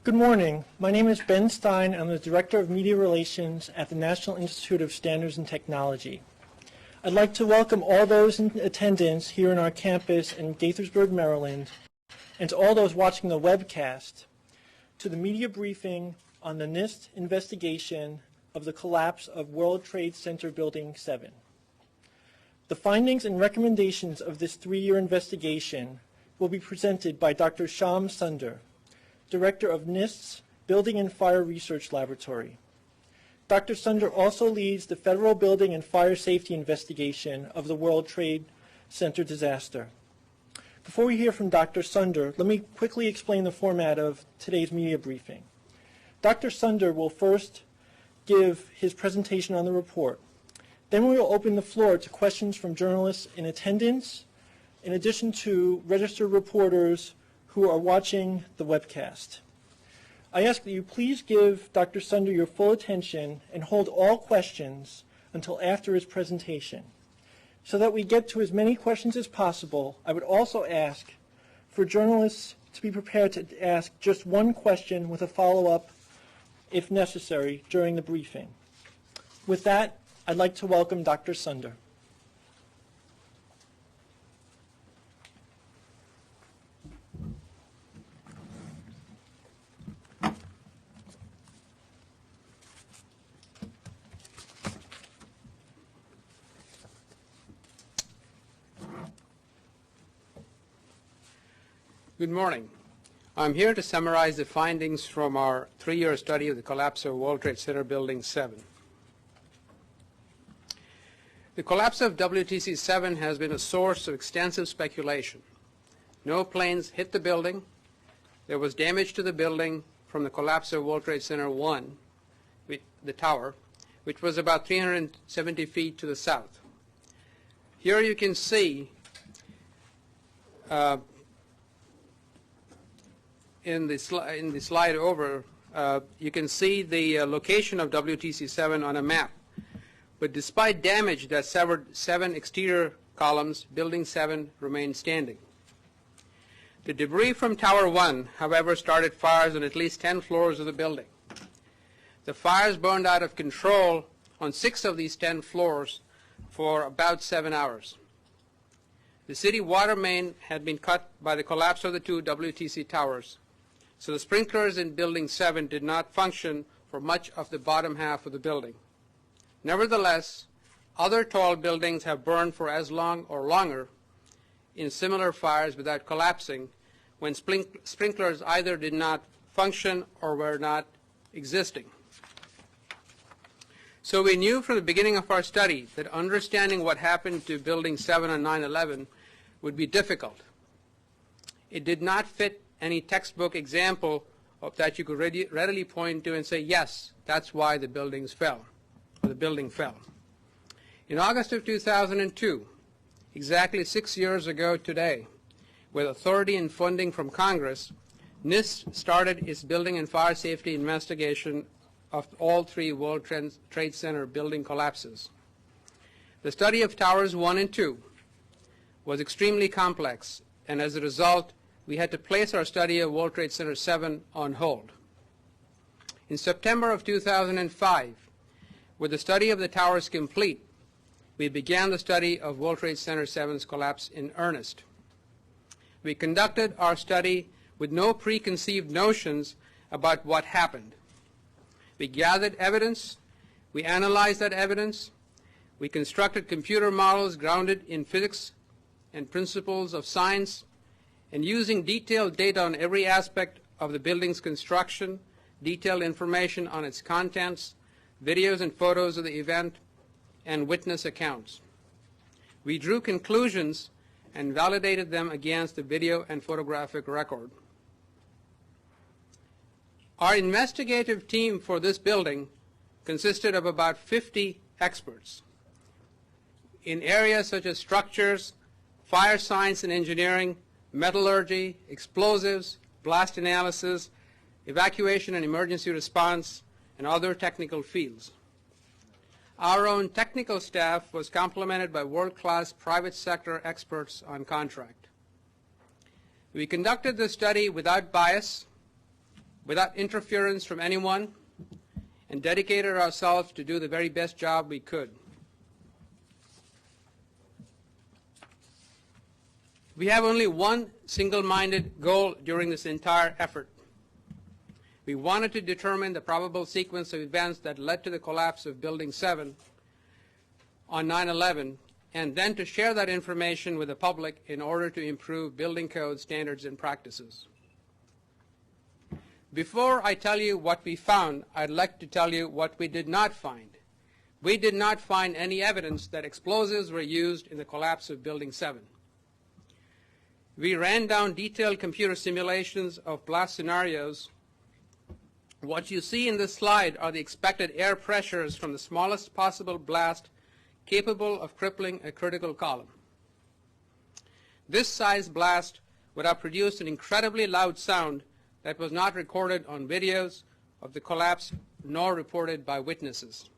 Good morning. My name is Ben Stein. I'm the Director of Media Relations at the National Institute of Standards and Technology. I'd like to welcome all those in attendance here in our campus in Gaithersburg, Maryland, and to all those watching the webcast to the media briefing on the NIST investigation of the collapse of World Trade Center Building 7. The findings and recommendations of this three-year investigation will be presented by Dr. Shyam Sunder, Director of NIST's Building and Fire Research Laboratory. Dr. Sunder also leads the federal building and fire safety investigation of the World Trade Center disaster. Before we hear from Dr. Sunder, let me quickly explain the format of today's media briefing. Dr. Sunder will first give his presentation on the report. Then we will open the floor to questions from journalists in attendance, in addition to registered reporters who are watching the webcast. I ask that you please give Dr. Sunder your full attention and hold all questions until after his presentation. So that we get to as many questions as possible, I would also ask for journalists to be prepared to ask just one question with a follow-up, if necessary, during the briefing. With that, I'd like to welcome Dr. Sunder. Good morning. I'm here to summarize the findings from our three-year study of the collapse of World Trade Center Building 7. The collapse of WTC7 has been a source of extensive speculation. No planes hit the building. There was damage to the building from the collapse of World Trade Center 1, the tower, which was about 370 feet to the south. Here you can see in the slide over, you can see the location of WTC7 on a map. But despite damage that severed 7 exterior columns, Building 7 remained standing. The debris from Tower 1, however, started fires on at least 10 floors of the building. The fires burned out of control on 6 of these 10 floors for about 7 hours. The city water main had been cut by the collapse of the 2 WTC towers, so the sprinklers in Building 7 did not function for much of the bottom half of the building. Nevertheless, other tall buildings have burned for as long or longer in similar fires without collapsing when sprinklers either did not function or were not existing. So we knew from the beginning of our study that understanding what happened to Building 7 on 9/11 would be difficult. It did not fit any textbook example that you could readily point to and say, yes, that's why the building fell. In August of 2002, exactly 6 years ago today, with authority and funding from Congress, NIST started its building and fire safety investigation of all 3 World Trade Center building collapses. The study of Towers 1 and 2 was extremely complex, and as a result, we had to place our study of World Trade Center 7 on hold. In September of 2005, with the study of the towers complete, we began the study of World Trade Center 7's collapse in earnest. We conducted our study with no preconceived notions about what happened. We gathered evidence, we analyzed that evidence, we constructed computer models grounded in physics and principles of science, and using detailed data on every aspect of the building's construction, detailed information on its contents, videos and photos of the event, and witness accounts. We drew conclusions and validated them against the video and photographic record. Our investigative team for this building consisted of about 50 experts in areas such as structures, fire science and engineering, metallurgy, explosives, blast analysis, evacuation and emergency response, and other technical fields. Our own technical staff was complemented by world-class private sector experts on contract. We conducted the study without bias, without interference from anyone, and dedicated ourselves to do the very best job we could. We have only one single-minded goal during this entire effort. We wanted to determine the probable sequence of events that led to the collapse of Building 7 on 9/11, and then to share that information with the public in order to improve building code standards and practices. Before I tell you what we found, I'd like to tell you what we did not find. We did not find any evidence that explosives were used in the collapse of Building 7. We ran down detailed computer simulations of blast scenarios. What you see in this slide are the expected air pressures from the smallest possible blast capable of crippling a critical column. This size blast would have produced an incredibly loud sound that was not recorded on videos of the collapse nor reported by witnesses.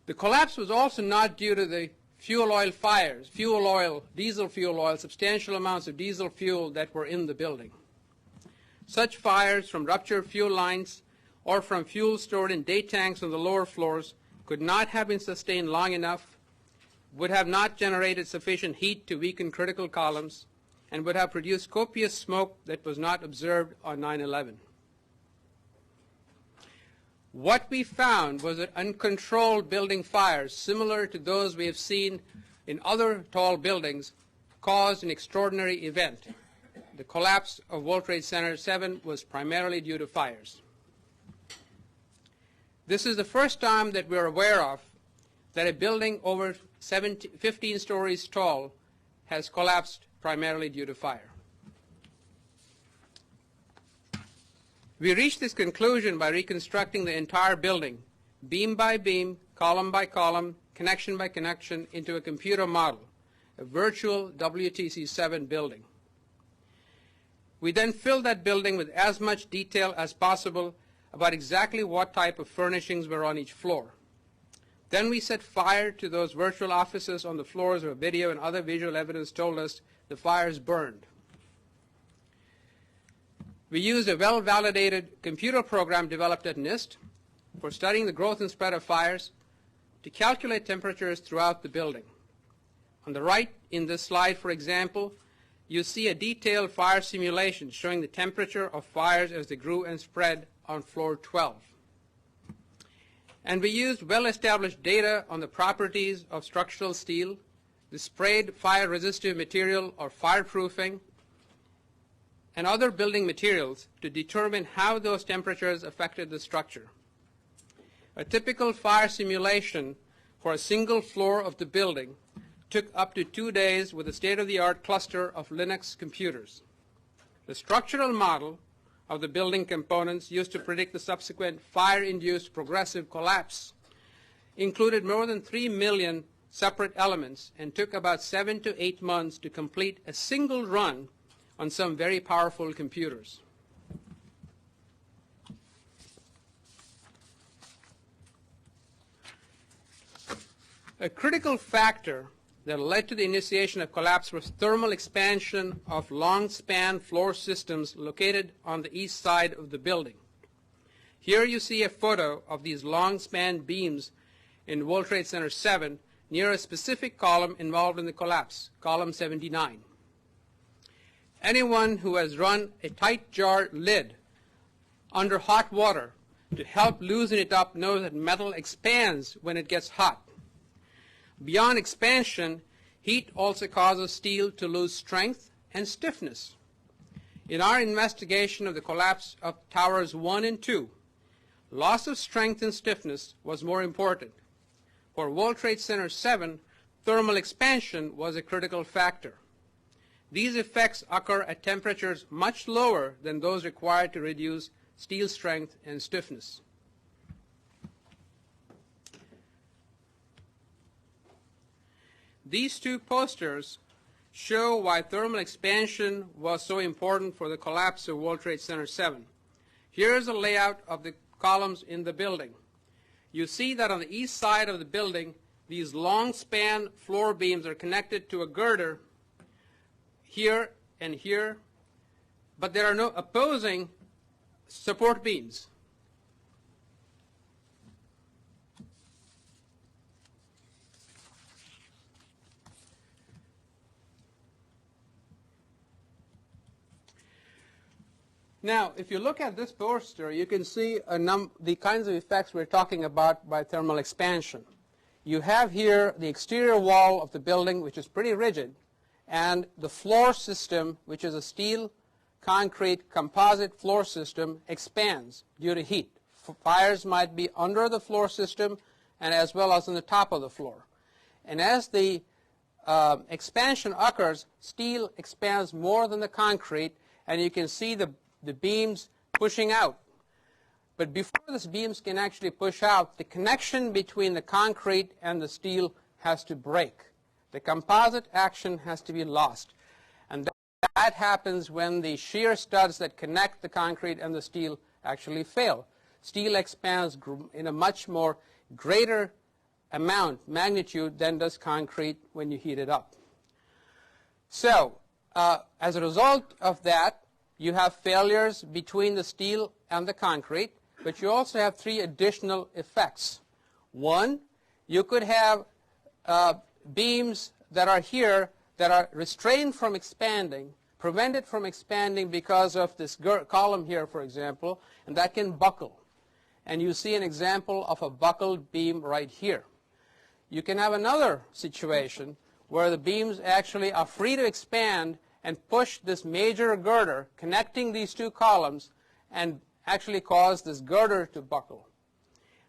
The collapse was also not due to the fuel oil fires, diesel fuel oil, substantial amounts of diesel fuel that were in the building. Such fires from ruptured fuel lines or from fuel stored in day tanks on the lower floors could not have been sustained long enough, would have not generated sufficient heat to weaken critical columns, and would have produced copious smoke that was not observed on 9/11. What we found was that uncontrolled building fires, similar to those we have seen in other tall buildings, caused an extraordinary event. The collapse of World Trade Center 7 was primarily due to fires. This is the first time that we're aware of that a building over 15 stories tall has collapsed primarily due to fire. We reached this conclusion by reconstructing the entire building, beam by beam, column by column, connection by connection, into a computer model, a virtual WTC7 building. We then filled that building with as much detail as possible about exactly what type of furnishings were on each floor. Then we set fire to those virtual offices on the floors where video and other visual evidence told us the fires burned. We used a well-validated computer program developed at NIST for studying the growth and spread of fires to calculate temperatures throughout the building. On the right in this slide, for example, you see a detailed fire simulation showing the temperature of fires as they grew and spread on floor 12. And we used well-established data on the properties of structural steel, the sprayed fire-resistive material or fireproofing, and other building materials to determine how those temperatures affected the structure. A typical fire simulation for a single floor of the building took up to 2 days with a state-of-the-art cluster of Linux computers. The structural model of the building components used to predict the subsequent fire-induced progressive collapse included more than 3 million separate elements and took about 7 to 8 months to complete a single run on some very powerful computers. A critical factor that led to the initiation of collapse was thermal expansion of long-span floor systems located on the east side of the building. Here you see a photo of these long-span beams in World Trade Center 7 near a specific column involved in the collapse, column 79. Anyone who has run a tight jar lid under hot water to help loosen it up knows that metal expands when it gets hot. Beyond expansion, heat also causes steel to lose strength and stiffness. In our investigation of the collapse of Towers 1 and 2, loss of strength and stiffness was more important. For World Trade Center 7, thermal expansion was a critical factor. These effects occur at temperatures much lower than those required to reduce steel strength and stiffness. These two posters show why thermal expansion was so important for the collapse of World Trade Center 7. Here is a layout of the columns in the building. You see that on the east side of the building, these long span floor beams are connected to a girder here and here but there are no opposing support beams. Now, if you look at this poster, you can see the kinds of effects we're talking about by thermal expansion. You have here the exterior wall of the building, which is pretty rigid, and the floor system, which is a steel, concrete, composite floor system, expands due to heat. Fires might be under the floor system and as well as on the top of the floor. And as the expansion occurs, steel expands more than the concrete, and you can see the beams pushing out. But before these beams can actually push out, the connection between the concrete and the steel has to break. The composite action has to be lost. And that happens when the shear studs that connect the concrete and the steel actually fail. Steel expands in a much more greater magnitude than does concrete when you heat it up. So, as a result of that, you have failures between the steel and the concrete, but you also have three additional effects. One, you could have beams that are here that are restrained from expanding, prevented from expanding because of this column here, for example, and that can buckle. And you see an example of a buckled beam right here. You can have another situation where the beams actually are free to expand and push this major girder connecting these two columns and actually cause this girder to buckle.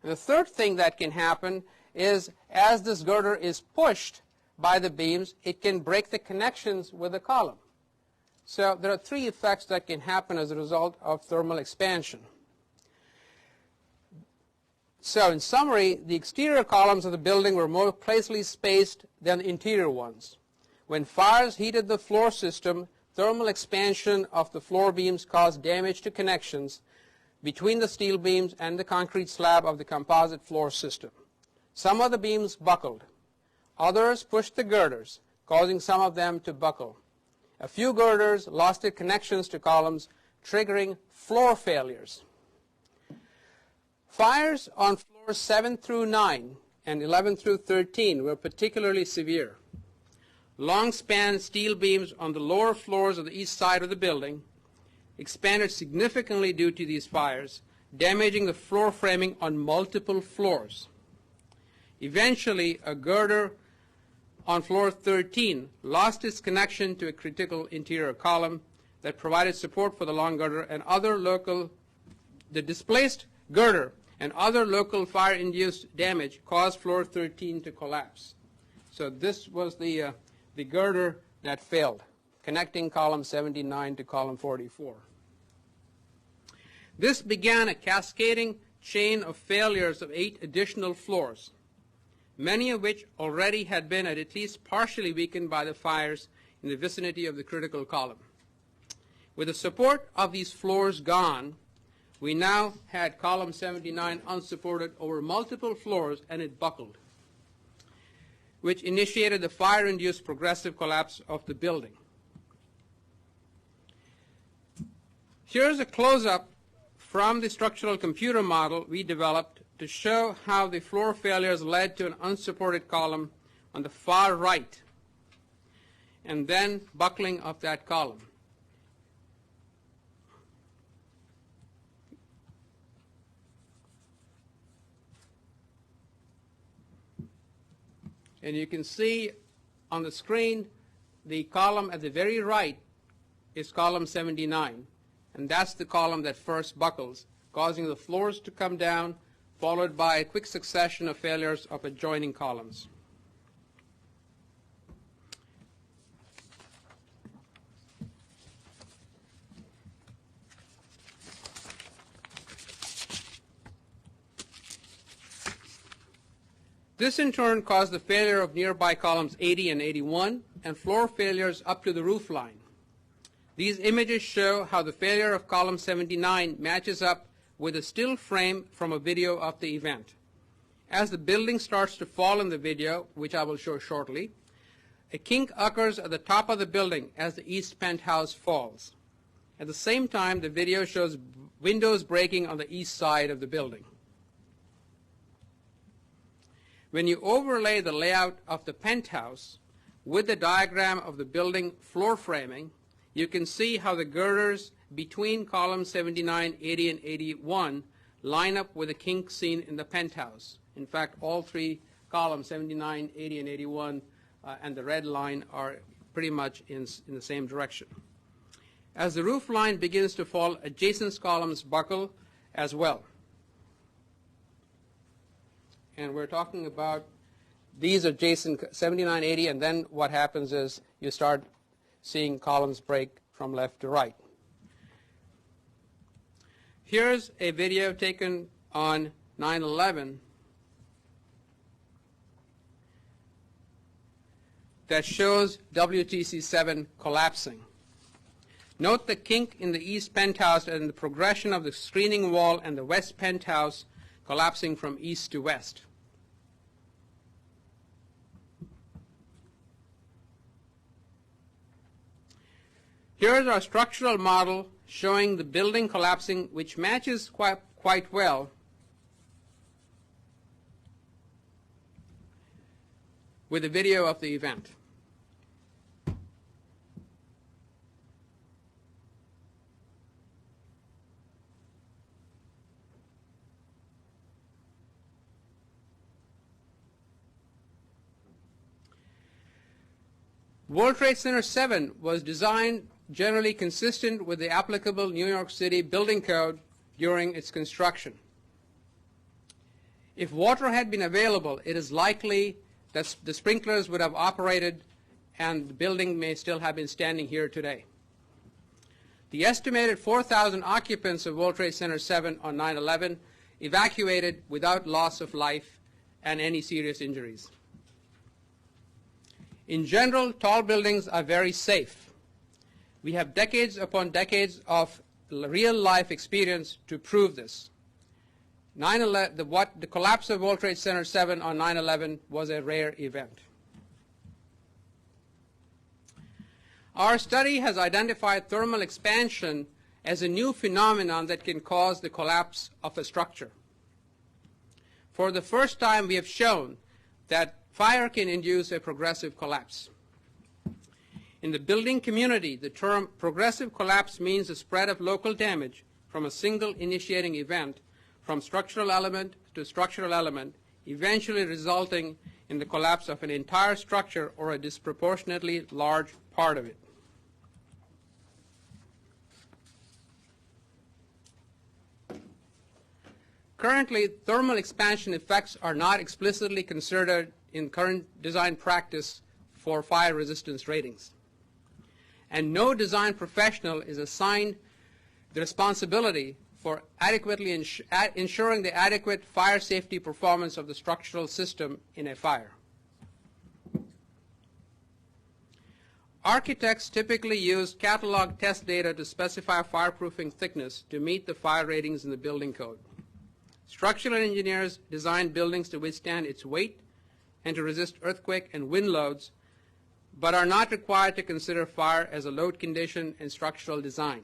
And the third thing that can happen is as this girder is pushed by the beams, it can break the connections with the column. So there are three effects that can happen as a result of thermal expansion. So in summary, the exterior columns of the building were more closely spaced than the interior ones. When fires heated the floor system, thermal expansion of the floor beams caused damage to connections between the steel beams and the concrete slab of the composite floor system. Some of the beams buckled. Others pushed the girders, causing some of them to buckle. A few girders lost their connections to columns, triggering floor failures. Fires on floors 7 through 9 and 11 through 13 were particularly severe. Long-span steel beams on the lower floors of the east side of the building expanded significantly due to these fires, damaging the floor framing on multiple floors. Eventually, a girder on floor 13 lost its connection to a critical interior column that provided support for the long girder and the displaced girder and other local fire-induced damage caused floor 13 to collapse. So this was the girder that failed, connecting column 79 to column 44. This began a cascading chain of failures of 8 additional floors, many of which already had been at least partially weakened by the fires in the vicinity of the critical column. With the support of these floors gone, we now had column 79 unsupported over multiple floors, and it buckled, which initiated the fire-induced progressive collapse of the building. Here's a close-up from the structural computer model we developed to show how the floor failures led to an unsupported column on the far right, and then buckling of that column. And you can see on the screen the column at the very right is column 79. And that's the column that first buckles, causing the floors to come down, followed by a quick succession of failures of adjoining columns. This in turn caused the failure of nearby columns 80 and 81 and floor failures up to the roof line. These images show how the failure of column 79 matches up with a still frame from a video of the event. As the building starts to fall in the video, which I will show shortly, a kink occurs at the top of the building as the east penthouse falls. At the same time, the video shows windows breaking on the east side of the building. When you overlay the layout of the penthouse with the diagram of the building floor framing, you can see how the girders between columns 79, 80, and 81 line up with the kink seen in the penthouse. In fact, all three columns, 79, 80, and 81, and the red line are pretty much in the same direction. As the roof line begins to fall, adjacent columns buckle as well. And we're talking about these adjacent 79, 80, and then what happens is you start seeing columns break from left to right. Here's a video taken on 9/11 that shows WTC7 collapsing. Note the kink in the east penthouse and the progression of the screening wall and the west penthouse collapsing from east to west. Here's our structural model showing the building collapsing, which matches quite well with a video of the event. World Trade Center 7 was designed generally consistent with the applicable New York City building code during its construction. If water had been available, it is likely that the sprinklers would have operated and the building may still have been standing here today. The estimated 4,000 occupants of World Trade Center 7 on 9/11 evacuated without loss of life and any serious injuries. In general, tall buildings are very safe. We have decades upon decades of real-life experience to prove this. The collapse of World Trade Center 7 on 9/11 was a rare event. Our study has identified thermal expansion as a new phenomenon that can cause the collapse of a structure. For the first time, we have shown that fire can induce a progressive collapse. In the building community, the term progressive collapse means the spread of local damage from a single initiating event from structural element to structural element, eventually resulting in the collapse of an entire structure or a disproportionately large part of it. Currently, thermal expansion effects are not explicitly considered in current design practice for fire resistance ratings. And no design professional is assigned the responsibility for adequately ensuring the adequate fire safety performance of the structural system in a fire. Architects typically use catalog test data to specify fireproofing thickness to meet the fire ratings in the building code. Structural engineers design buildings to withstand its weight and to resist earthquake and wind loads, but are not required to consider fire as a load condition in structural design.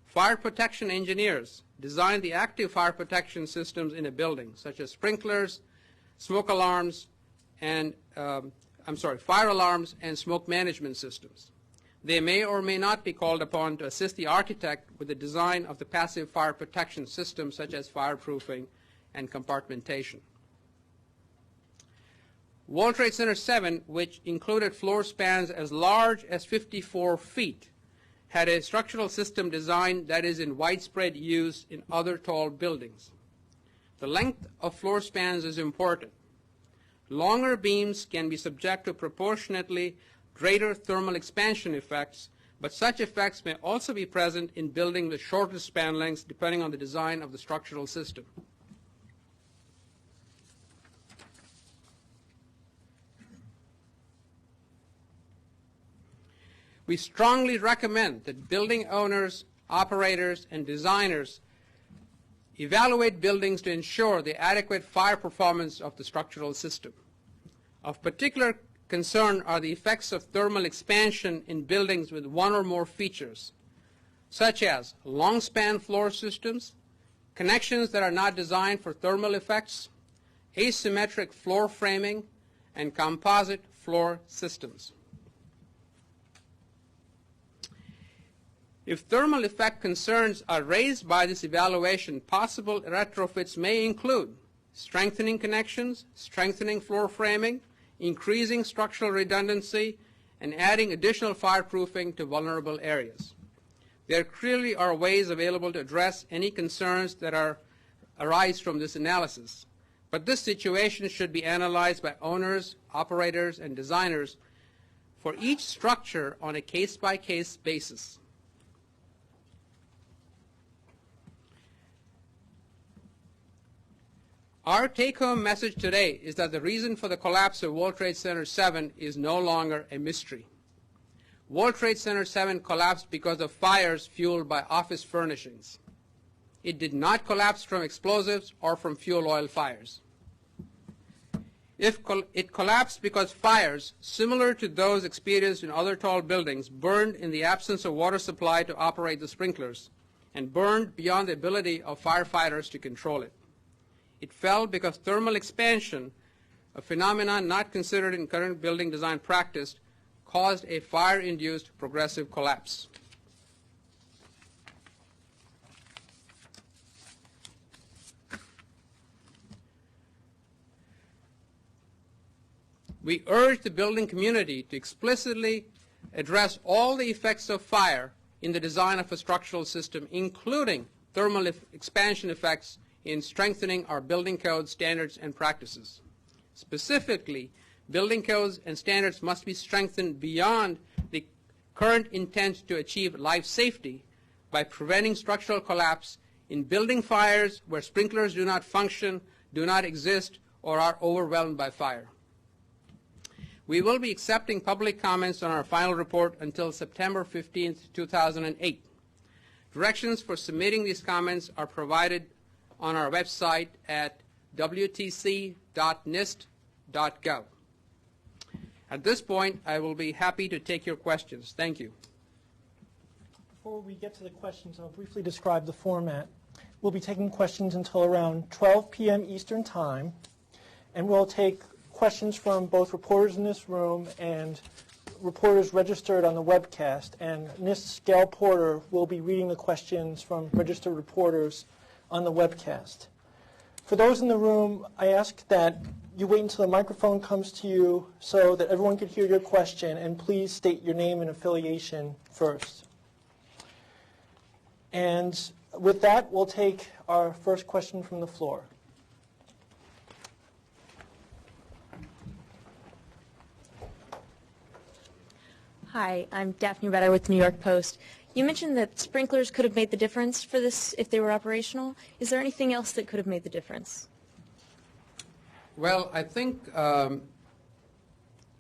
Fire protection engineers design the active fire protection systems in a building, such as sprinklers, smoke alarms, and fire alarms and smoke management systems. They may or may not be called upon to assist the architect with the design of the passive fire protection systems, such as fireproofing and compartmentation. World Trade Center 7, which included floor spans as large as 54 feet, had a structural system design that is in widespread use in other tall buildings. The length of floor spans is important. Longer beams can be subject to proportionately greater thermal expansion effects, but such effects may also be present in buildings with shorter span lengths depending on the design of the structural system. We strongly recommend that building owners, operators, and designers evaluate buildings to ensure the adequate fire performance of the structural system. Of particular concern are the effects of thermal expansion in buildings with one or more features, such as long-span floor systems, connections that are not designed for thermal effects, asymmetric floor framing, and composite floor systems. If thermal effect concerns are raised by this evaluation, possible retrofits may include strengthening connections, strengthening floor framing, increasing structural redundancy, and adding additional fireproofing to vulnerable areas. There clearly are ways available to address any concerns that arise from this analysis, but this situation should be analyzed by owners, operators, and designers for each structure on a case-by-case basis. Our take-home message today is that the reason for the collapse of World Trade Center 7 is no longer a mystery. World Trade Center 7 collapsed because of fires fueled by office furnishings. It did not collapse from explosives or from fuel oil fires. It collapsed because fires, similar to those experienced in other tall buildings, burned in the absence of water supply to operate the sprinklers and burned beyond the ability of firefighters to control it. It fell because thermal expansion, a phenomenon not considered in current building design practice, caused a fire-induced progressive collapse. We urge the building community to explicitly address all the effects of fire in the design of a structural system, including thermal expansion effects, in strengthening our building code standards and practices. Specifically, building codes and standards must be strengthened beyond the current intent to achieve life safety by preventing structural collapse in building fires where sprinklers do not function, do not exist, or are overwhelmed by fire. We will be accepting public comments on our final report until September 15, 2008. Directions for submitting these comments are provided on our website at wtc.nist.gov. At this point, I will be happy to take your questions. Thank you. Before we get to the questions, I'll briefly describe the format. We'll be taking questions until around 12 p.m. Eastern Time, and we'll take questions from both reporters in this room and reporters registered on the webcast, and NIST Gail Porter will be reading the questions from registered reporters on the webcast. For those in the room, I ask that you wait until the microphone comes to you so that everyone can hear your question, and please state your name and affiliation first. And with that, we'll take our first question from the floor. Hi, I'm Daphne Redder with the New York Post. You mentioned that sprinklers could have made the difference for this if they were operational. Is there anything else that could have made the difference? Well, I think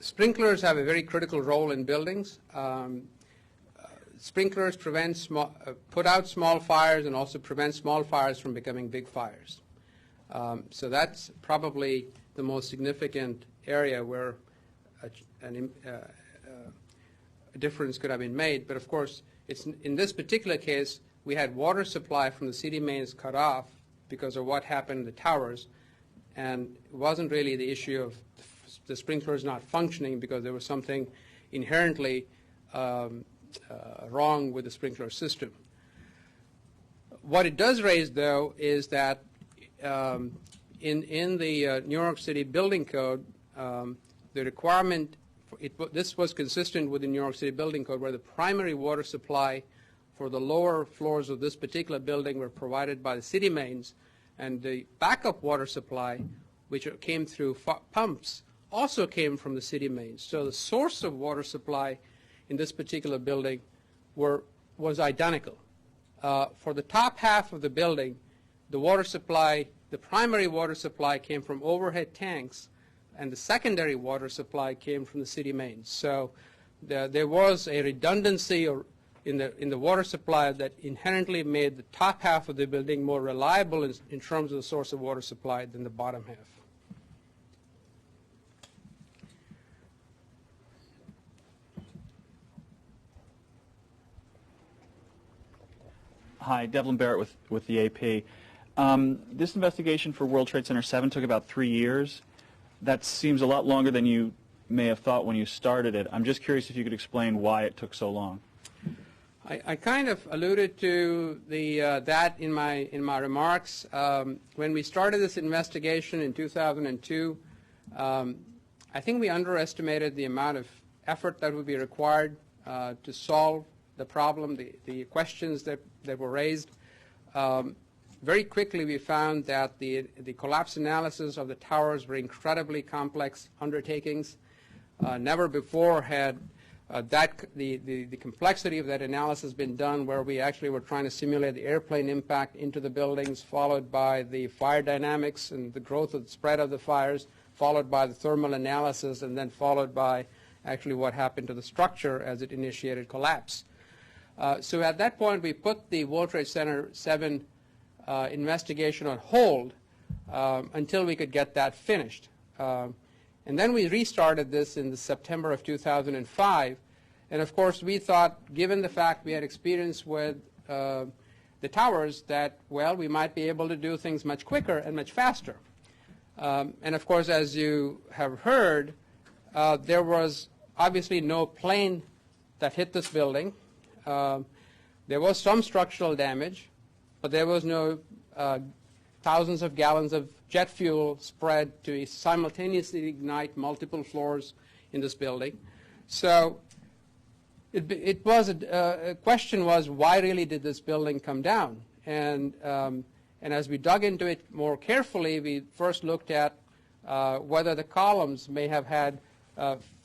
sprinklers have a very critical role in buildings. Sprinklers put out small fires and also prevent small fires from becoming big fires. So that's probably the most significant area where a difference could have been made. But of course, in this particular case, we had water supply from the city mains cut off because of what happened in the towers, and it wasn't really the issue of the sprinklers not functioning because there was something inherently wrong with the sprinkler system. What it does raise, though, is that in the New York City Building Code, the requirement this was consistent with the New York City Building Code, where the primary water supply for the lower floors of this particular building were provided by the city mains, and the backup water supply, which came through pumps, also came from the city mains. So the source of water supply in this particular building was identical. For the top half of the building, the water supply, the primary water supply came from overhead tanks, and the secondary water supply came from the city mains. So there was a redundancy in the water supply that inherently made the top half of the building more reliable in terms of the source of water supply than the bottom half. Hi, Devlin Barrett with the AP. This investigation for World Trade Center 7 took about 3 years. That seems a lot longer than you may have thought when you started it. I'm just curious if you could explain why it took so long. I kind of alluded to that in my remarks. When we started this investigation in 2002, I think we underestimated the amount of effort that would be required to solve the problem, the questions that were raised. Very quickly we found that the collapse analysis of the towers were incredibly complex undertakings. Never before had the complexity of that analysis been done, where we actually were trying to simulate the airplane impact into the buildings, followed by the fire dynamics and the growth of the spread of the fires, followed by the thermal analysis, and then followed by actually what happened to the structure as it initiated collapse. So at that point we put the World Trade Center 7 investigation on hold until we could get that finished. And then we restarted this in the September of 2005. And of course, we thought, given the fact we had experience with the towers, that, well, we might be able to do things much quicker and much faster. And of course, as you have heard, there was obviously no plane that hit this building. There was some structural damage, but there was no thousands of gallons of jet fuel spread to simultaneously ignite multiple floors in this building. So it was a question was, why really did this building come down? And as we dug into it more carefully, we first looked at whether the columns may have had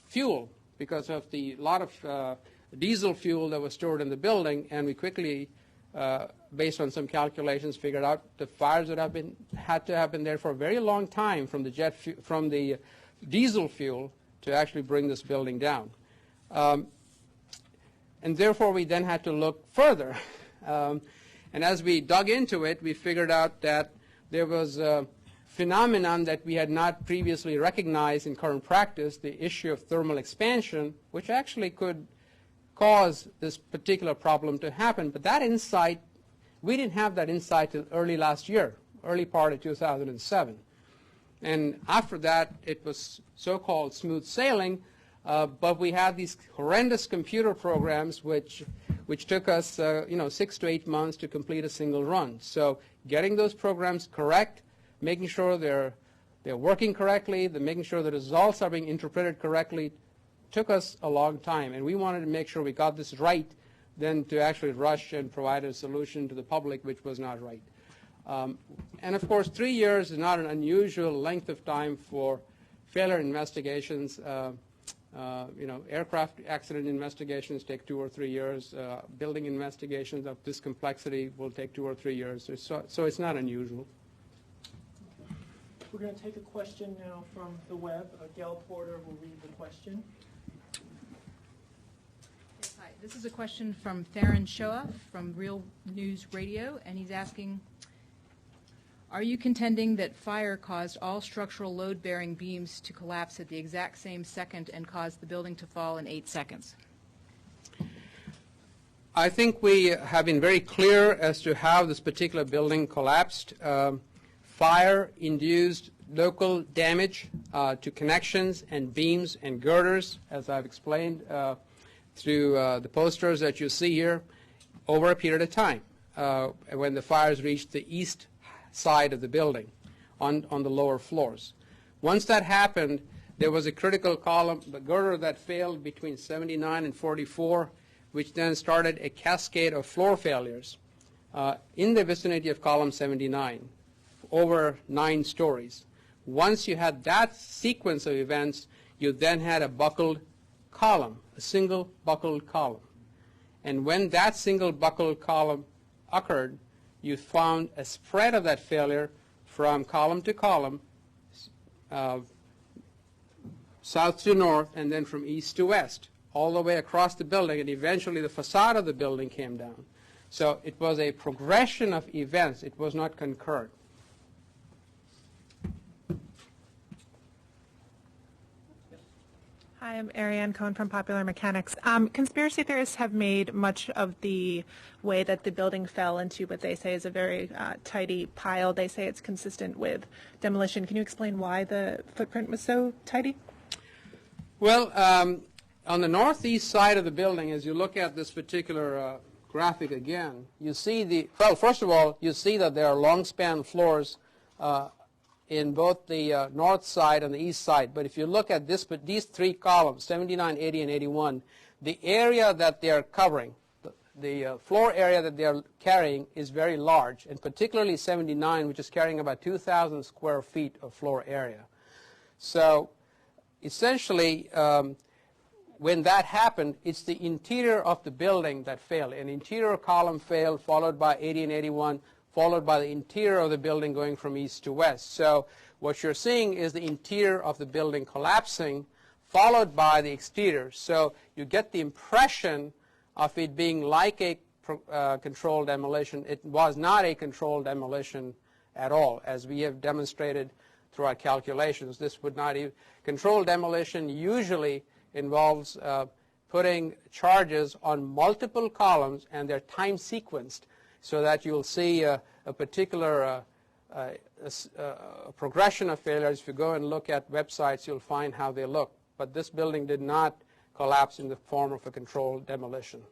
fuel because of the lot of diesel fuel that was stored in the building, and we quickly based on some calculations, figured out the fires would have had to have been there for a very long time from the diesel fuel to actually bring this building down. And therefore, we then had to look further. And as we dug into it, we figured out that there was a phenomenon that we had not previously recognized in current practice, the issue of thermal expansion, which actually could cause this particular problem to happen. But that insight, we didn't have that insight till early last year, early part of 2007. And after that, it was so-called smooth sailing, but we had these horrendous computer programs which took us 6 to 8 months to complete a single run. So getting those programs correct, making sure they're working correctly, making sure the results are being interpreted correctly, took us a long time, and we wanted to make sure we got this right than to actually rush and provide a solution to the public which was not right. And of course, 3 years is not an unusual length of time for failure investigations. Aircraft accident investigations take 2 or 3 years. Building investigations of this complexity will take 2 or 3 years. So it's not unusual. We're going to take a question now from the web. Gail Porter will read the question. Yes, hi. This is a question from Theron Shoa from Real News Radio, and he's asking, are you contending that fire caused all structural load-bearing beams to collapse at the exact same second and caused the building to fall in 8 seconds? I think we have been very clear as to how this particular building collapsed. Fire induced local damage to connections and beams and girders, as I've explained through the posters that you see here, over a period of time when the fires reached the east side of the building on the lower floors. Once that happened, there was a critical column, the girder that failed between 79 and 44, which then started a cascade of floor failures in the vicinity of column 79, over 9 stories. Once you had that sequence of events, you then had a buckled column, a single buckled column. And when that single buckled column occurred, you found a spread of that failure from column to column, south to north, and then from east to west, all the way across the building, and eventually the facade of the building came down. So it was a progression of events. It was not concurrent. Hi, I'm Ariane Cohn from Popular Mechanics. Conspiracy theorists have made much of the way that the building fell into what they say is a very tidy pile. They say it's consistent with demolition. Can you explain why the footprint was so tidy? Well, on the northeast side of the building, as you look at this particular graphic again, you see well, first of all, you see that there are long span floors in both the north side and the east side. But if you look at these three columns, 79, 80, and 81, the area that they are covering, the floor area that they are carrying is very large, and particularly 79, which is carrying about 2,000 square feet of floor area. So essentially, when that happened, it's the interior of the building that failed. An interior column failed, followed by 80 and 81, followed by the interior of the building going from east to west. So what you're seeing is the interior of the building collapsing, followed by the exterior. So you get the impression of it being like a controlled demolition. It was not a controlled demolition at all, as we have demonstrated through our calculations. This would not even. Controlled demolition usually involves putting charges on multiple columns, and they're time sequenced, so that you'll see a particular progression of failures. If you go and look at websites, you'll find how they look. But this building did not collapse in the form of a controlled demolition.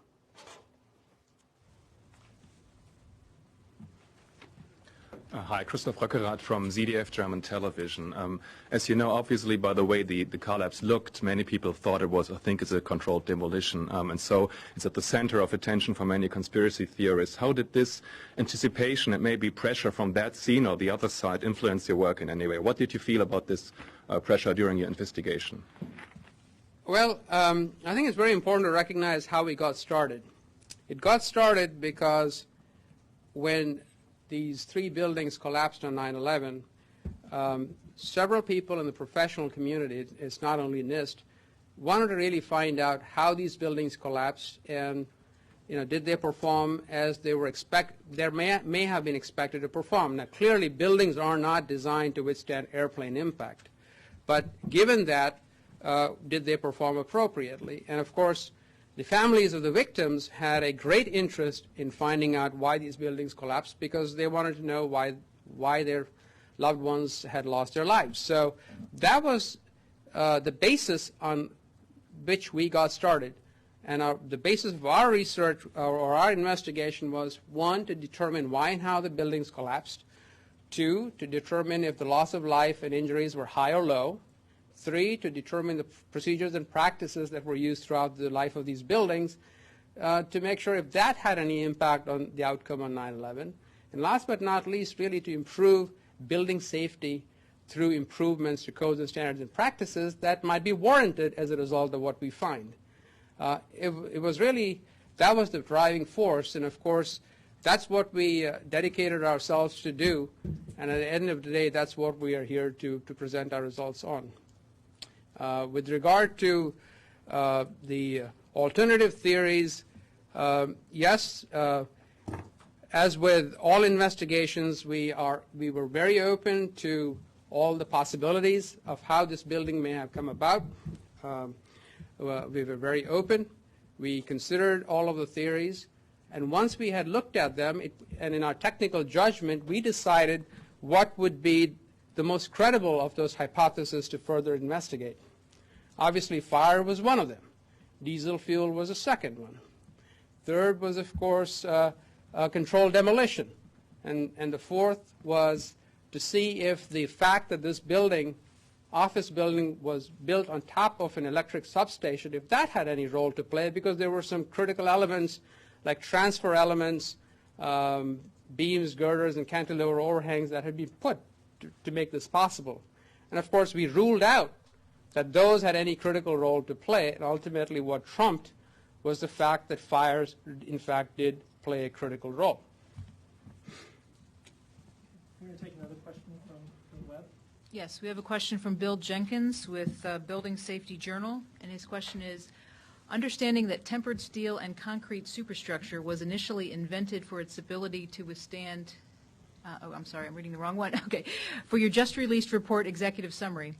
Hi, Christoph Röckerath from ZDF German Television. As you know, obviously, by the way the collapse looked, many people thought it was, I think, it's a controlled demolition. And so it's at the center of attention for many conspiracy theorists. How did this anticipation and maybe pressure from that scene or the other side influence your work in any way? What did you feel about this pressure during your investigation? Well, I think it's very important to recognize how we got started. It got started because when these three buildings collapsed on 9/11, several people in the professional community, it's not only NIST, wanted to really find out how these buildings collapsed and, did they perform as they were may have been expected to perform. Now, clearly, buildings are not designed to withstand airplane impact. But given that, did they perform appropriately? And, of course, the families of the victims had a great interest in finding out why these buildings collapsed, because they wanted to know why their loved ones had lost their lives. So that was the basis on which we got started. And the basis of our research or our investigation was, one, to determine why and how the buildings collapsed, two, to determine if the loss of life and injuries were high or low, three, to determine the procedures and practices that were used throughout the life of these buildings to make sure if that had any impact on the outcome on 9/11. And last but not least, really to improve building safety through improvements to codes and standards and practices that might be warranted as a result of what we find. It was really, that was the driving force, and of course, that's what we dedicated ourselves to do, and at the end of the day, that's what we are here to present our results on. With regard to the alternative theories, yes, as with all investigations, we were very open to all the possibilities of how this building may have come about. We were very open. We considered all of the theories, and once we had looked at them, and in our technical judgment, we decided what would be the most credible of those hypotheses to further investigate. Obviously, fire was one of them. Diesel fuel was a second one. Third was, of course, controlled demolition. And the fourth was to see if the fact that this building, office building, was built on top of an electric substation, if that had any role to play, because there were some critical elements like transfer elements, beams, girders, and cantilever overhangs that had been put to make this possible. And of course, we ruled out that those had any critical role to play, and ultimately what trumped was the fact that fires, in fact, did play a critical role. I'm going to take another question from the web. Yes, we have a question from Bill Jenkins with Building Safety Journal, and his question is, understanding that tempered steel and concrete superstructure was initially invented for its ability to withstand I'm sorry, I'm reading the wrong one. Okay. For your just released report executive summary,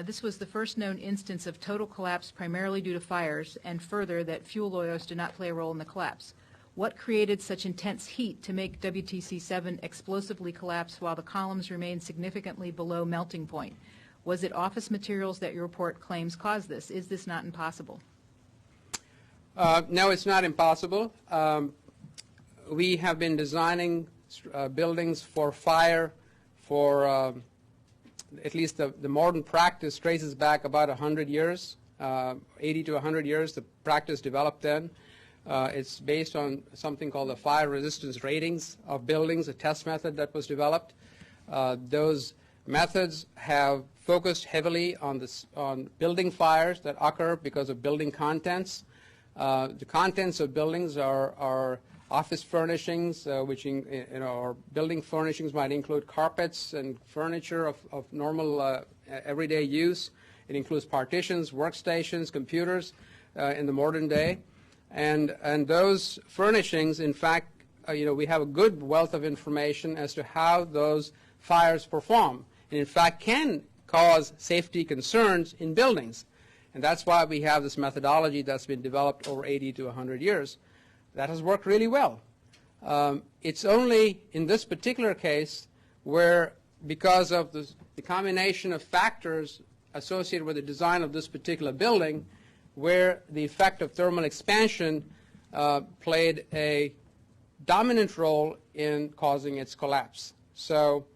this was the first known instance of total collapse primarily due to fires, and further that fuel oils did not play a role in the collapse. What created such intense heat to make WTC7 explosively collapse while the columns remained significantly below melting point? Was it office materials that your report claims caused this? Is this not impossible? No, it's not impossible. We have been designing buildings for fire for at least the modern practice traces back about 100 years, 80 to 100 years. The practice developed then. It's based on something called the fire resistance ratings of buildings, a test method that was developed. Those methods have focused heavily on building fires that occur because of building contents. The contents of buildings are office furnishings, which or building furnishings might include carpets and furniture of normal everyday use. It includes partitions, workstations, computers in the modern day. And those furnishings, in fact, we have a good wealth of information as to how those fires perform, and in fact can cause safety concerns in buildings. And that's why we have this methodology that's been developed over 80 to 100 years. That has worked really well. It's only in this particular case where, because of the combination of factors associated with the design of this particular building, where the effect of thermal expansion played a dominant role in causing its collapse. So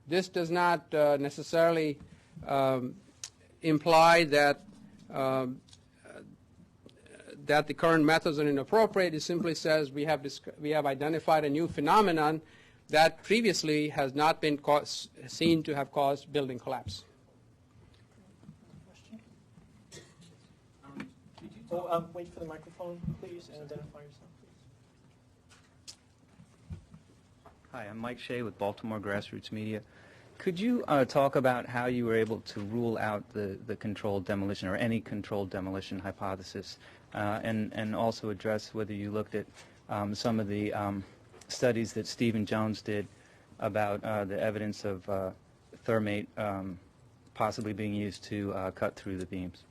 this does not necessarily imply that that the current methods are inappropriate. It simply says we have identified a new phenomenon that previously has not been seen to have caused building collapse. Wait for the microphone, please, and identify yourself, please. Hi, I'm Mike Shea with Baltimore Grassroots Media. Could you talk about how you were able to rule out the controlled demolition or any controlled demolition hypothesis, and also address whether you looked at some of the studies that Stephen Jones did about the evidence of thermate possibly being used to cut through the beams?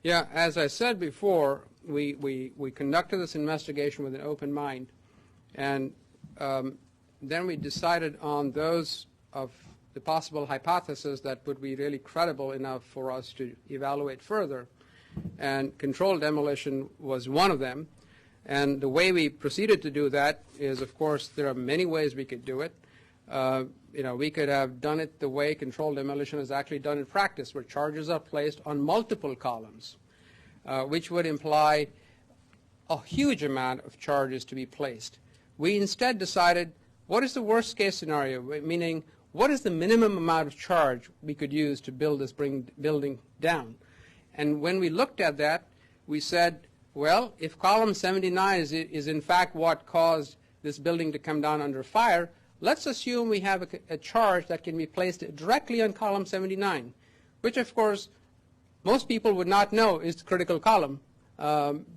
Yeah, as I said before, we conducted this investigation with an open mind, and then we decided on those of the possible hypotheses that would be really credible enough for us to evaluate further. And controlled demolition was one of them. And the way we proceeded to do that is, of course, there are many ways we could do it. We could have done it the way controlled demolition is actually done in practice, where charges are placed on multiple columns, which would imply a huge amount of charges to be placed. We instead decided, what is the worst case scenario, meaning what is the minimum amount of charge we could use to build this building down? And when we looked at that, we said, well, if column 79 is in fact what caused this building to come down under fire, let's assume we have a charge that can be placed directly on column 79, which of course most people would not know is the critical column,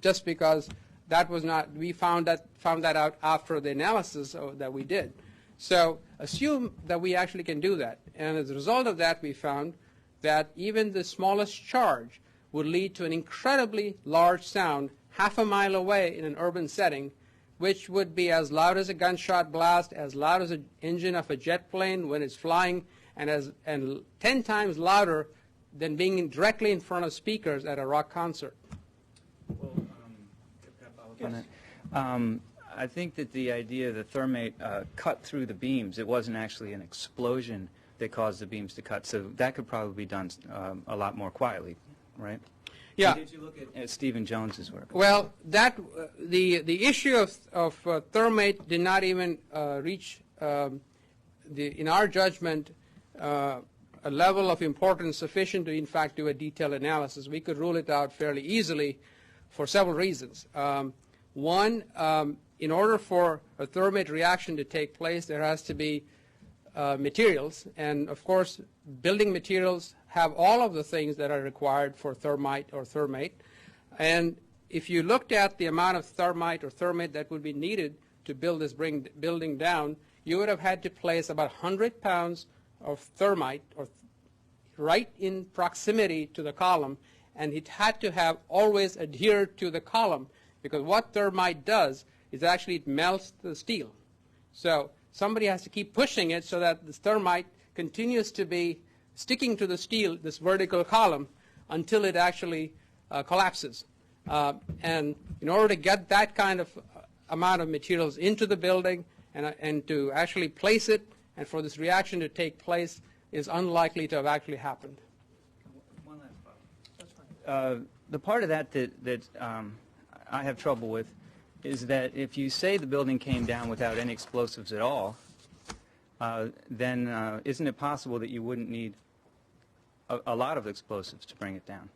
just because that was not, we found that out after the analysis that we did. So assume that we actually can do that. And as a result of that, we found that even the smallest charge would lead to an incredibly large sound half a mile away in an urban setting, which would be as loud as a gunshot blast, as loud as an engine of a jet plane when it's flying, and 10 times louder than being directly in front of speakers at a rock concert. Well, I think that the idea that thermate cut through the beams, it wasn't actually an explosion that caused the beams to cut, so that could probably be done a lot more quietly, right? Yeah. Did you look at Stephen Jones's work? Well, the issue of thermate did not even reach, in our judgment, a level of importance sufficient to, in fact, do a detailed analysis. We could rule it out fairly easily for several reasons. One, in order for a thermate reaction to take place, there has to be materials, and of course, building materials have all of the things that are required for thermite or thermate. And if you looked at the amount of thermite or thermate that would be needed to build this building down, you would have had to place about 100 pounds of thermite right in proximity to the column, and it had to have always adhered to the column, because what thermite does is actually it melts the steel. So somebody has to keep pushing it so that the thermite continues to be sticking to the steel, this vertical column, until it actually collapses. And in order to get that kind of amount of materials into the building and to actually place it and for this reaction to take place is unlikely to have actually happened. One last problem. The part of that I have trouble with is that if you say the building came down without any explosives at all, then isn't it possible that you wouldn't need a lot of explosives to bring it down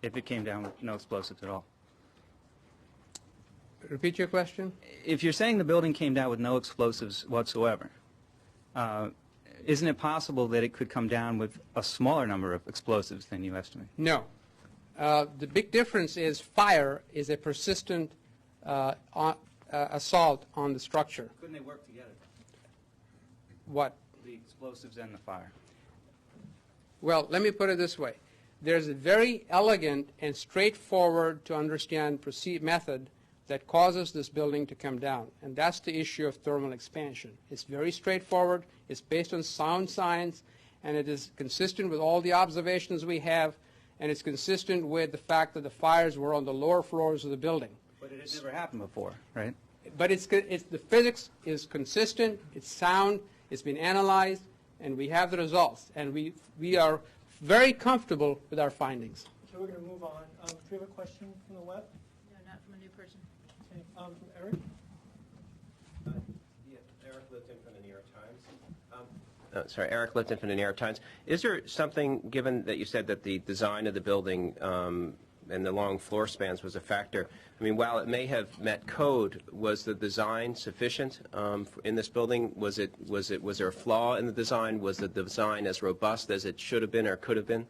if it came down with no explosives at all? Repeat your question. If you're saying the building came down with no explosives whatsoever, isn't it possible that it could come down with a smaller number of explosives than you estimate? No. The big difference is fire is a persistent assault on the structure. Couldn't they work together? What? The explosives and the fire. Well, let me put it this way. There's a very elegant and straightforward to understand method that causes this building to come down, and that's the issue of thermal expansion. It's very straightforward, it's based on sound science, and it is consistent with all the observations we have, and it's consistent with the fact that the fires were on the lower floors of the building. But it had never happened before, right? But the physics is consistent, it's sound, it's been analyzed, and we have the results, and we are very comfortable with our findings. So we're going to move on. Do you have a question from the web? No, not from a new person. Okay. From Eric? Eric Lipton from the New York Times. Eric Lipton from the New York Times. Is there something, given that you said that the design of the building and the long floor spans was a factor, I mean, while it may have met code, was the design sufficient in this building? Was there a flaw in the design? Was the design as robust as it should have been or could have been?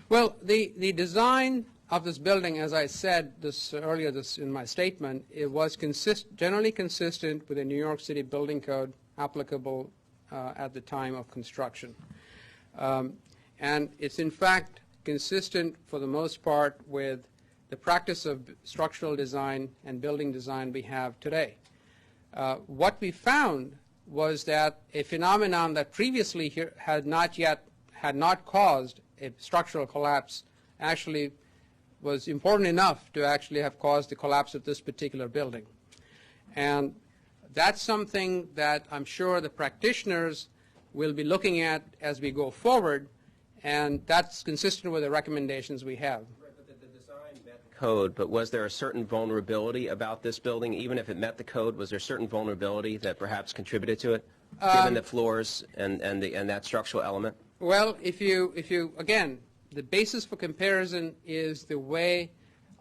Well, the design of this building, as I said earlier in my statement, it was generally consistent with the New York City Building Code applicable at the time of construction. And it's in fact consistent for the most part with the practice of structural design and building design we have today. What we found was that a phenomenon that previously had not caused a structural collapse actually was important enough to actually have caused the collapse of this particular building. And that's something that I'm sure the practitioners will be looking at as we go forward, and that's consistent with the recommendations we have. Right, but the design met the code, but was there a certain vulnerability about this building? Even if it met the code, was there a certain vulnerability that perhaps contributed to it, given the floors and that structural element? Well, if you again, the basis for comparison is the way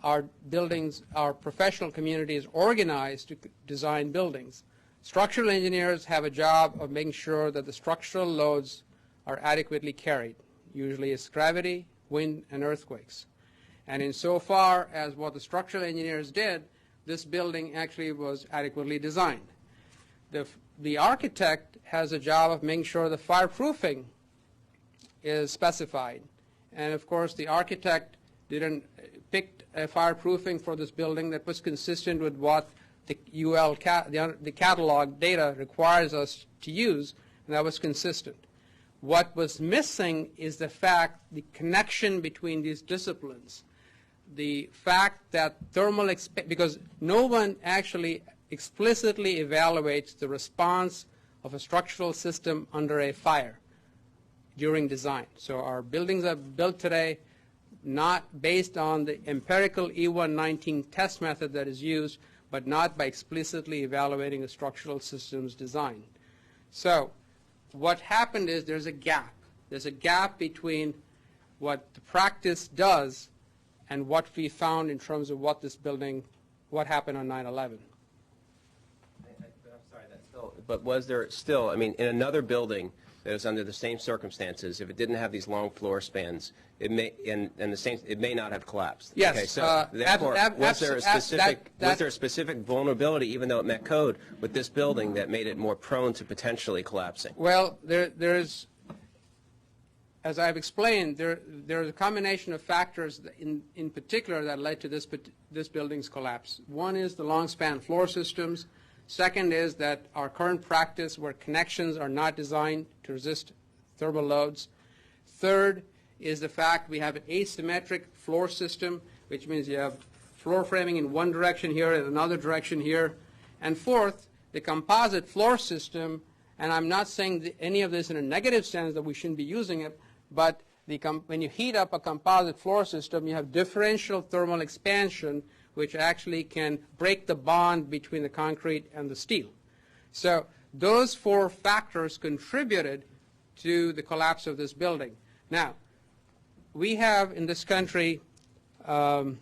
our buildings, our professional community is organized to design buildings. Structural engineers have a job of making sure that the structural loads are adequately carried. Usually it's gravity, wind, and earthquakes. And insofar as what the structural engineers did, this building actually was adequately designed. The architect has a job of making sure the fireproofing is specified. And of course, the architect didn't pick a fireproofing for this building that was consistent with what the the catalog data requires us to use, and that was consistent. What was missing is the connection between these disciplines. The fact that because no one actually explicitly evaluates the response of a structural system under a fire during design. So our buildings are built today not based on the empirical E119 test method that is used, but not by explicitly evaluating the structural system's design. So what happened is there's a gap. There's a gap between what the practice does and what we found in terms of what happened on 9/11. I'm Sorry, that's still, but was there still, I mean, in another building that is under the same circumstances, if it didn't have these long floor spans, it may, and the same, it may not have collapsed. Yes, Okay, so therefore, was there a that- specific vulnerability, even though it met code, with this building that made it more prone to potentially collapsing? Well, there's, as I've explained, there's a combination of factors in particular that led to this building's collapse. One is the long span floor systems. Second is that our current practice where connections are not designed to resist thermal loads. Third is the fact we have an asymmetric floor system, which means you have floor framing in one direction here and another direction here. And fourth, the composite floor system, and I'm not saying any of this in a negative sense that we shouldn't be using it, but when you heat up a composite floor system, you have differential thermal expansion, which actually can break the bond between the concrete and the steel. So those four factors contributed to the collapse of this building. Now, we have in this country somewhere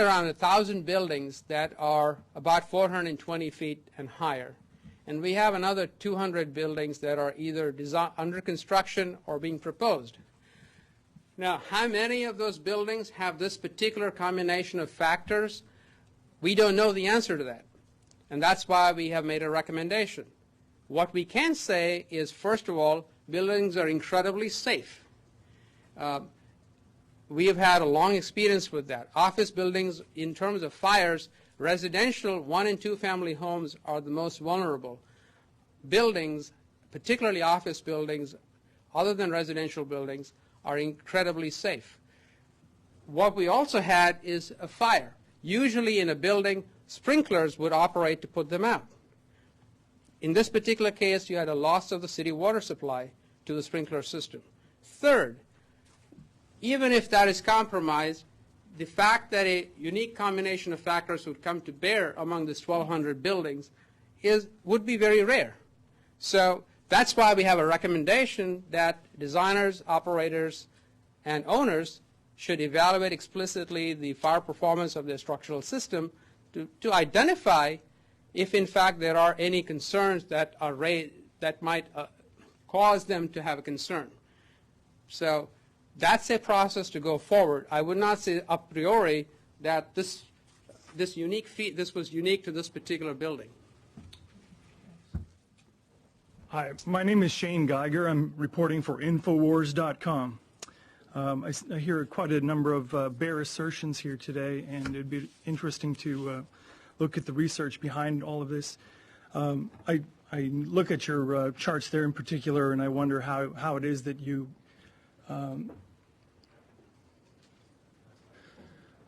around 1,000 buildings that are about 420 feet and higher. And we have another 200 buildings that are either under construction or being proposed. Now, how many of those buildings have this particular combination of factors? We don't know the answer to that. And that's why we have made a recommendation. What we can say is, first of all, buildings are incredibly safe. We have had a long experience with that. Office buildings, in terms of fires, residential 1- and 2-family homes are the most vulnerable. Buildings, particularly office buildings, other than residential buildings, are incredibly safe. What we also had is a fire. Usually in a building, sprinklers would operate to put them out. In this particular case, you had a loss of the city water supply to the sprinkler system. Third, even if that is compromised, the fact that a unique combination of factors would come to bear among these 1,200 buildings would be very rare. So that's why we have a recommendation that designers, operators, and owners should evaluate explicitly the fire performance of their structural system to identify if, in fact, there are any concerns that are that might cause them to have a concern. So that's a process to go forward. I would not say a priori that this was unique to this particular building. Hi, my name is Shane Geiger. I'm reporting for Infowars.com. I hear quite a number of bare assertions here today, and it'd be interesting to look at the research behind all of this. I look at your charts there in particular, and I wonder how it is that you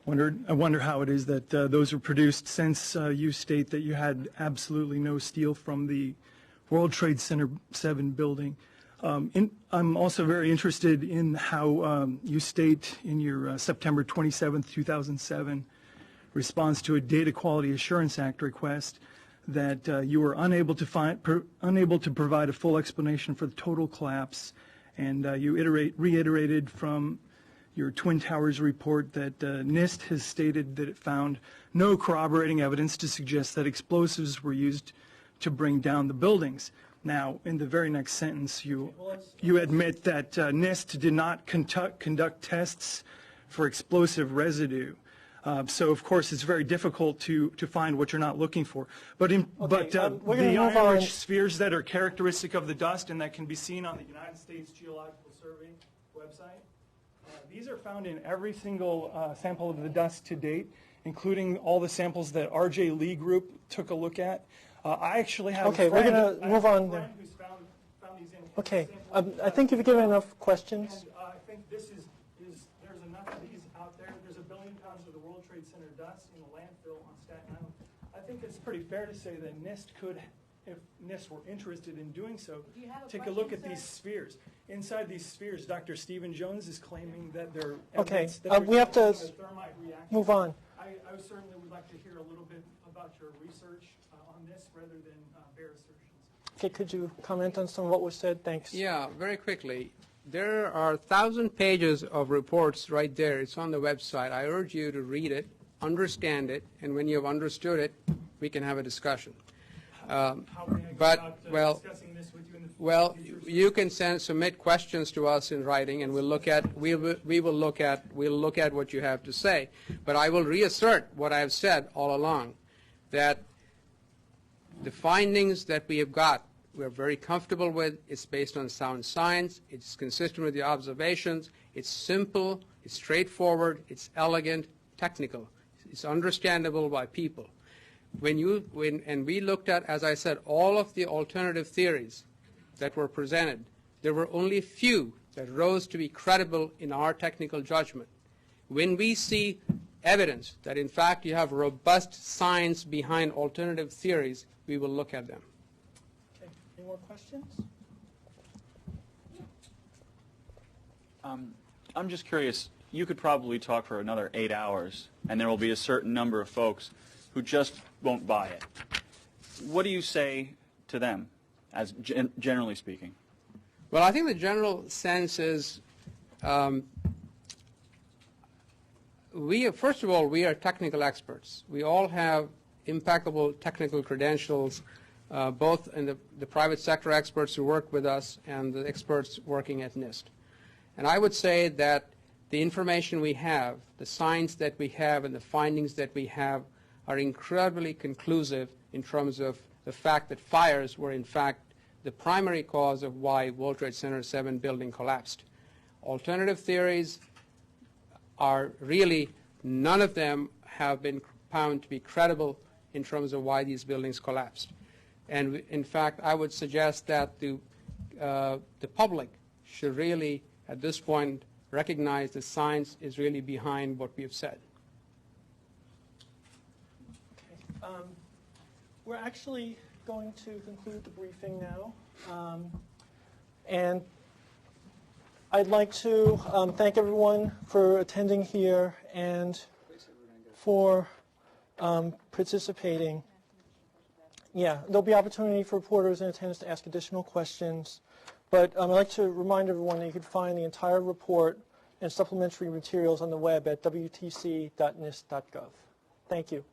I wonder how it is that those were produced, since you state that you had absolutely no steel from the World Trade Center 7 building. I'm also very interested in how you state in your September 27, 2007 response to a Data Quality Assurance Act request that you were unable to provide a full explanation for the total collapse, and you reiterated from your Twin Towers report that NIST has stated that it found no corroborating evidence to suggest that explosives were used to bring down the buildings. Now, in the very next sentence, you admit that NIST did not conduct tests for explosive residue. So, of course, it's very difficult to find what you're not looking for. But the iron-rich spheres that are characteristic of the dust and that can be seen on the United States Geological Survey website, these are found in every single sample of the dust to date, including all the samples that R.J. Lee Group took a look at. I actually have okay, we're going to move on there. Who's found these in okay, I think you've given enough questions. And I think this is there's enough of these out there. There's 1 billion pounds of the World Trade Center dust in a landfill on Staten Island. I think it's pretty fair to say that NIST could, if NIST were interested in doing so, take a look at these spheres. Inside these spheres, Dr. Stephen Jones is claiming that they're evidence that we have to thermite reaction. move on. I certainly would like to hear a little bit about your research on this rather than bare assertions. Okay, could you comment on some of what was said? Thanks. Yeah, very quickly. There are 1,000 pages of reports right there. It's on the website. I urge you to read it, understand it, and when you have understood it, we can have a discussion. How may I go But, about well, discussing this with you in the Well, future? you can submit questions to us in writing, and we'll look at what you have to say. But I will reassert what I have said all along, that the findings that we have got, we're very comfortable with. It's based on sound science. It's consistent with the observations. It's simple. It's straightforward. It's elegant, technical. It's understandable by people. And we looked at, as I said, all of the alternative theories that were presented. There were only a few that rose to be credible in our technical judgment. When we see evidence that, in fact, you have robust science behind alternative theories, we will look at them. Okay. Any more questions? I'm just curious, you could probably talk for another 8 hours, and there will be a certain number of folks who just won't buy it. What do you say to them, as generally speaking? Well, I think the general sense is, first of all, we are technical experts. We all have impeccable technical credentials, both in the private sector experts who work with us and the experts working at NIST. And I would say that the information we have, the science that we have, and the findings that we have are incredibly conclusive in terms of the fact that fires were, in fact, the primary cause of why World Trade Center 7 building collapsed. Alternative theories are really, none of them have been found to be credible in terms of why these buildings collapsed. And in fact, I would suggest that the public should really, at this point, recognize that science is really behind what we have said. We're actually going to conclude the briefing now. And I'd like to thank everyone for attending here and for participating. Yeah, there'll be opportunity for reporters in attendance to ask additional questions. But I'd like to remind everyone that you can find the entire report and supplementary materials on the web at wtc.nist.gov. Thank you.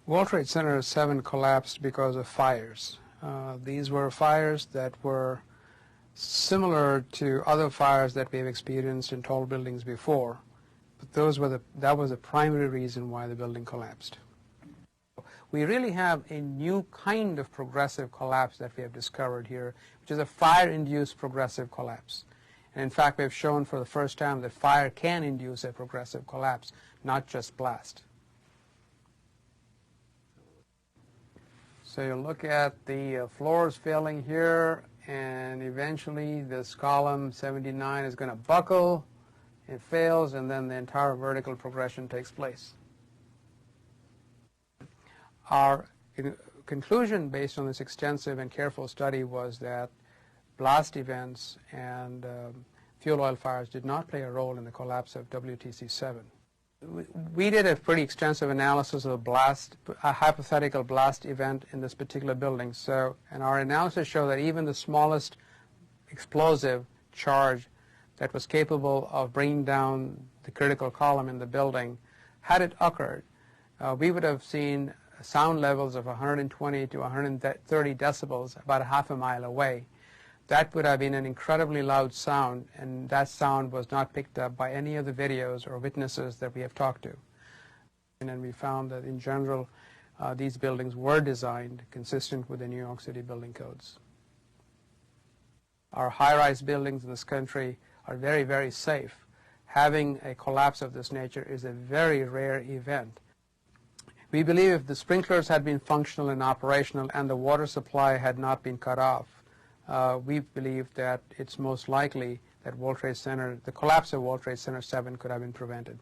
World Trade Center 7 collapsed because of fires. These were fires that were similar to other fires that we have experienced in tall buildings before, but that was the primary reason why the building collapsed. We really have a new kind of progressive collapse that we have discovered here, which is a fire-induced progressive collapse. And in fact, we have shown for the first time that fire can induce a progressive collapse, not just blast. So you look at the floors failing here, and eventually this column 79 is going to buckle, it fails, and then the entire vertical progression takes place. Our conclusion based on this extensive and careful study was that blast events and fuel oil fires did not play a role in the collapse of WTC7. We did a pretty extensive analysis of a hypothetical blast event in this particular building. And our analysis showed that even the smallest explosive charge that was capable of bringing down the critical column in the building, had it occurred, we would have seen sound levels of 120 to 130 decibels about a half a mile away. That would have been an incredibly loud sound, and that sound was not picked up by any of the videos or witnesses that we have talked to. And we found that in general, these buildings were designed consistent with the New York City building codes. Our high-rise buildings in this country are very, very safe. Having a collapse of this nature is a very rare event. We believe if the sprinklers had been functional and operational and the water supply had not been cut off, we believe that it's most likely that the collapse of World Trade Center 7 could have been prevented.